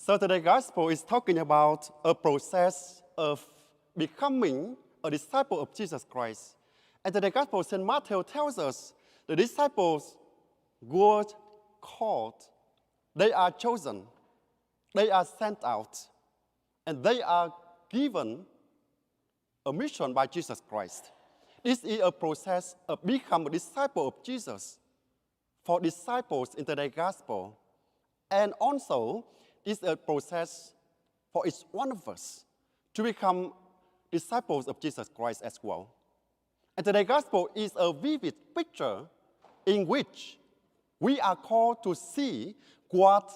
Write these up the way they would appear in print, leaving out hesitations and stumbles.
So today's gospel is talking about a process of becoming a disciple of Jesus Christ. And today's gospel, St. Matthew tells us the disciples were called, they are chosen, they are sent out, and they are given a mission by Jesus Christ. This is a process of becoming a disciple of Jesus for disciples in today's gospel. And also, it's a process for each one of us to become disciples of Jesus Christ as well. And today's gospel is a vivid picture in which we are called to see what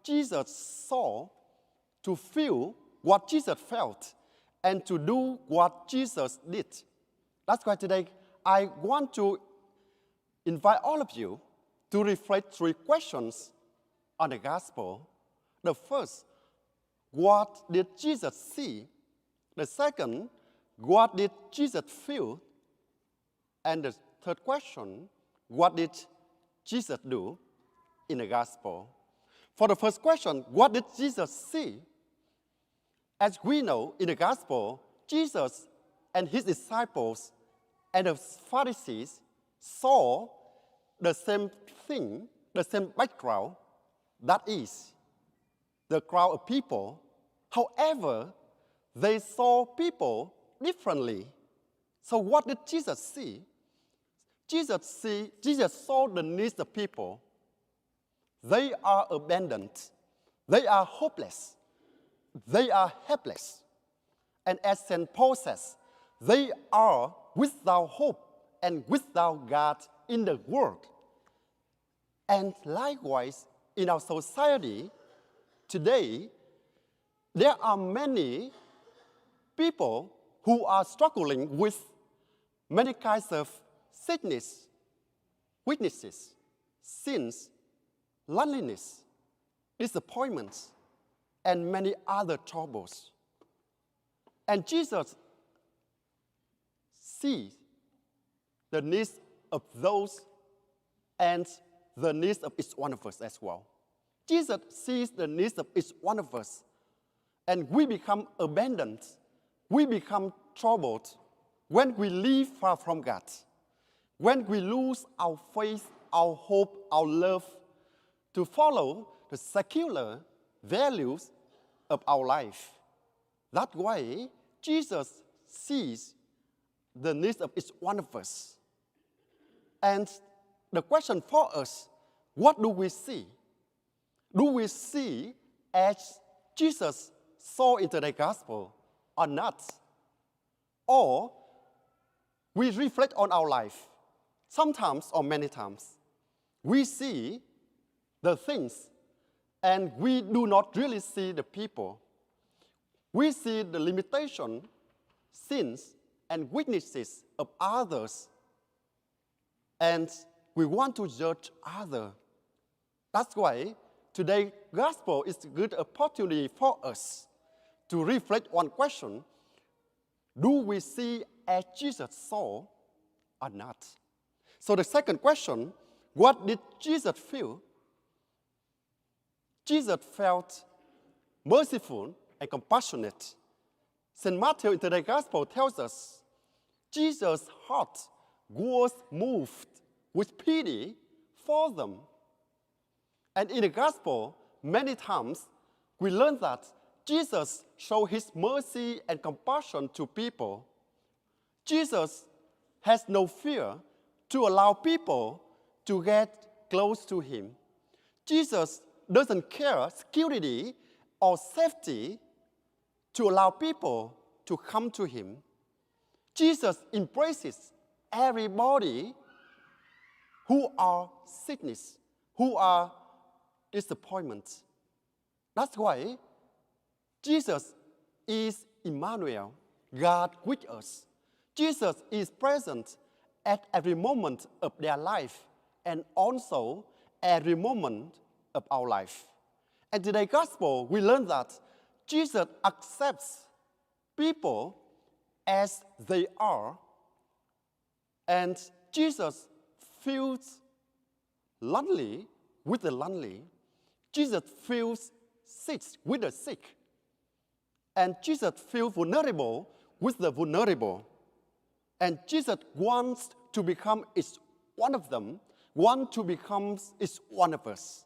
Jesus saw, to feel what Jesus felt, and to do what Jesus did. That's why today I want to invite all of you to reflect 3 questions on the gospel. The first, what did Jesus see? The second, what did Jesus feel? And the third question, what did Jesus do in the gospel? For the first question, what did Jesus see? As we know in the gospel, Jesus and his disciples and the Pharisees saw the same thing, the same background, that is, the crowd of people. However, they saw people differently. So what did Jesus see? Jesus saw the needs of people. They are abandoned. They are hopeless. They are helpless. And as St. Paul says, they are without hope and without God in the world. And likewise, in our society today, there are many people who are struggling with many kinds of sickness, weaknesses, sins, loneliness, disappointments, and many other troubles. And Jesus sees the needs of those and the needs of each one of us as well. Jesus sees the needs of each one of us, and we become abandoned, we become troubled when we live far from God, when we lose our faith, our hope, our love to follow the secular values of our life. That way, Jesus sees the needs of each one of us. And the question for us, what do we see? Do we see as Jesus saw into the gospel or not? Or we reflect on our life. Sometimes or many times, we see the things and we do not really see the people. We see the limitation, sins, and weaknesses of others, and we want to judge others. That's why today's gospel is a good opportunity for us to reflect on question: do we see as Jesus saw or not? So the second question, what did Jesus feel? Jesus felt merciful and compassionate. St. Matthew in today's gospel tells us Jesus' heart was moved with pity for them. And in the gospel, many times we learn that Jesus showed his mercy and compassion to people. Jesus has no fear to allow people to get close to him. Jesus doesn't care security or safety to allow people to come to him. Jesus embraces everybody who are sickness, who are disappointment. That's why Jesus is Emmanuel, God with us. Jesus is present at every moment of their life and also every moment of our life. And today's gospel, we learn that Jesus accepts people as they are, and Jesus feels lonely with the lonely. Jesus feels sits with the sick. And Jesus feels vulnerable with the vulnerable. And Jesus wants to become each one of them, want to become each one of us.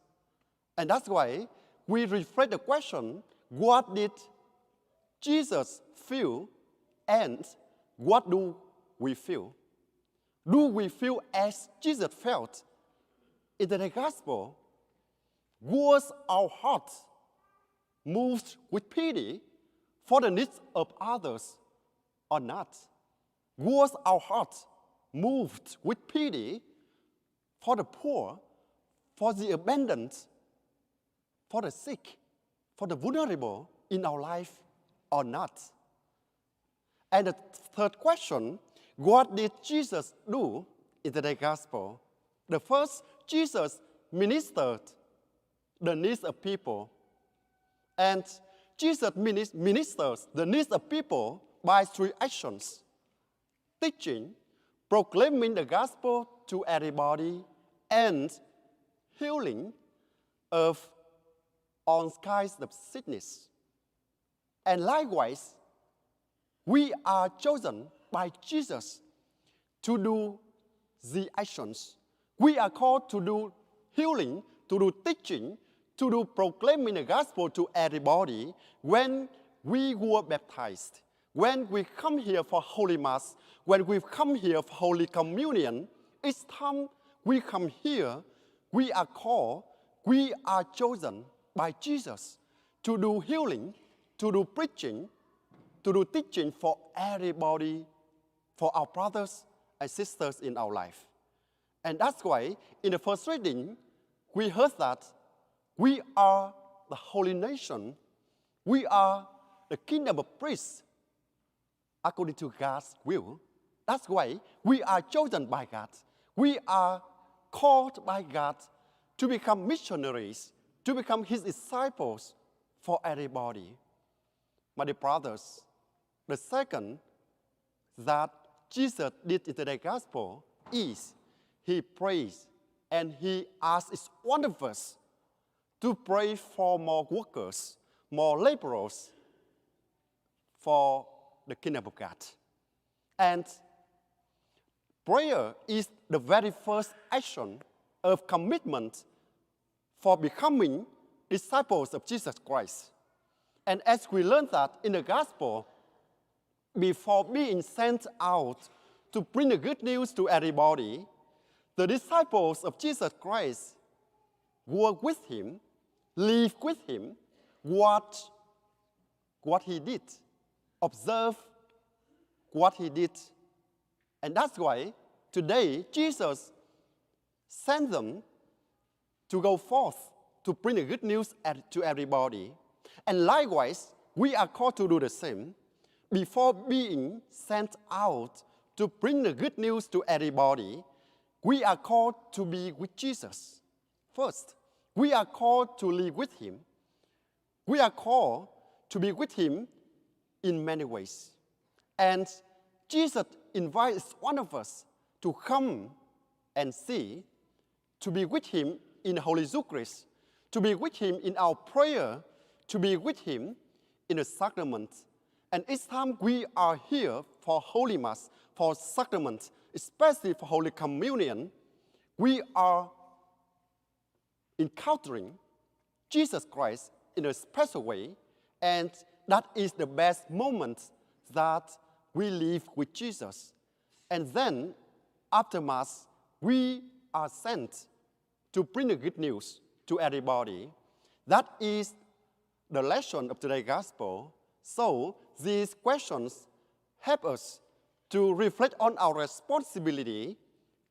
And that's why we reflect the question, what did Jesus feel and what do we feel? Do we feel as Jesus felt? In the gospel, was our heart moved with pity for the needs of others or not? Was our heart moved with pity for the poor, for the abandoned, for the sick, for the vulnerable in our life or not? And the third question, what did Jesus do in the gospel? The first, Jesus ministered the needs of people. And Jesus ministers the needs of people by three actions: teaching, proclaiming the gospel to everybody, and healing of all kinds of sickness. And likewise, we are chosen by Jesus to do the actions. We are called to do healing, to do teaching, to do proclaiming the gospel to everybody when we were baptized, when we come here for Holy Mass, when we come here for Holy Communion. Each time we come here, we are called, we are chosen by Jesus to do healing, to do preaching, to do teaching for everybody, for our brothers and sisters in our life. And that's why in the first reading, we heard that we are the holy nation. We are the kingdom of priests according to God's will. That's why we are chosen by God. We are called by God to become missionaries, to become His disciples for everybody. My dear brothers, the second that Jesus did in the gospel is He prays and He asks each one of us to pray for more workers, more laborers for the kingdom of God. And prayer is the very first action of commitment for becoming disciples of Jesus Christ. And as we learn that in the gospel, before being sent out to bring the good news to everybody, the disciples of Jesus Christ work with Him, live with Him, watch what He did, observe what He did. And that's why today Jesus sent them to go forth to bring the good news to everybody. And likewise, we are called to do the same. Before being sent out to bring the good news to everybody, we are called to be with Jesus. First, we are called to live with Him. We are called to be with Him in many ways. And Jesus invites one of us to come and see, to be with Him in Holy Eucharist, to be with Him in our prayer, to be with Him in the sacrament. And each time we are here for Holy Mass, for sacrament, especially for Holy Communion, we are encountering Jesus Christ in a special way, and that is the best moment that we live with Jesus. And then, after Mass, we are sent to bring the good news to everybody. That is the lesson of today's gospel. So, these questions help us to reflect on our responsibility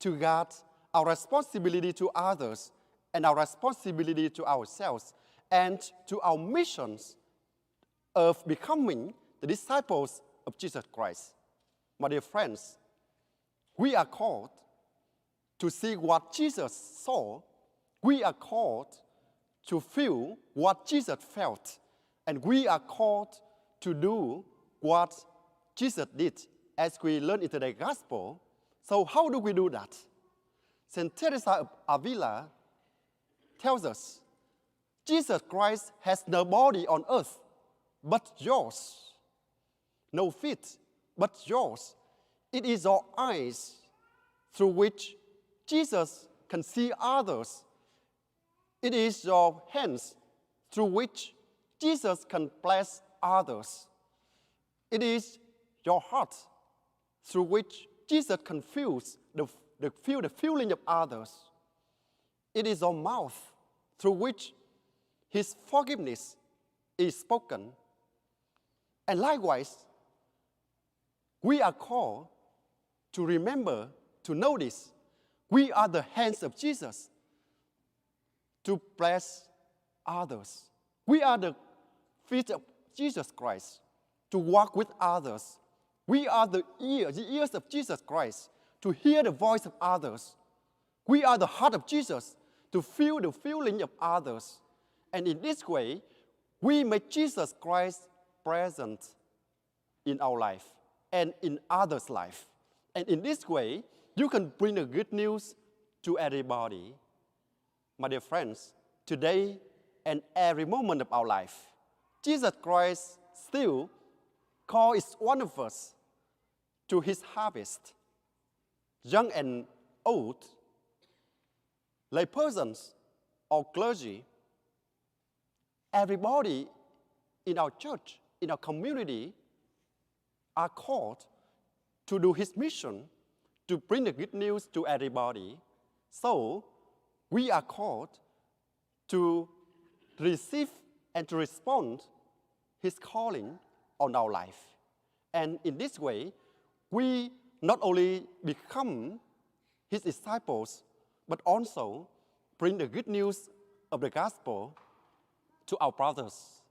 to God, our responsibility to others, and our responsibility to ourselves, and to our missions of becoming the disciples of Jesus Christ. My dear friends, we are called to see what Jesus saw. We are called to feel what Jesus felt. And we are called to do what Jesus did, as we learn in today's gospel. So how do we do that? Saint Teresa of Avila tells us, Jesus Christ has no body on earth but yours, no feet but yours. It is your eyes through which Jesus can see others. It is your hands through which Jesus can bless others. It is your heart through which Jesus can feel the feeling of others. It is your mouth through which His forgiveness is spoken. And likewise, we are called to remember, to notice, we are the hands of Jesus to bless others. We are the feet of Jesus Christ to walk with others. We are the ears of Jesus Christ to hear the voice of others. We are the heart of Jesus to feel the feeling of others. And in this way, we make Jesus Christ present in our life and in others' life. And in this way, you can bring the good news to everybody. My dear friends, today and every moment of our life, Jesus Christ still calls each one of us to His harvest. Young and old, lay persons or clergy, everybody in our church, in our community, are called to do His mission, to bring the good news to everybody. So, we are called to receive and to respond His calling on our life. And in this way, we not only become His disciples, but also bring the good news of the gospel to our brothers,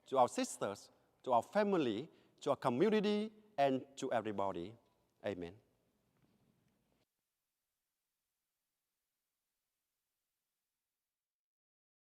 to our sisters, to our family, to our community, and to everybody. Amen.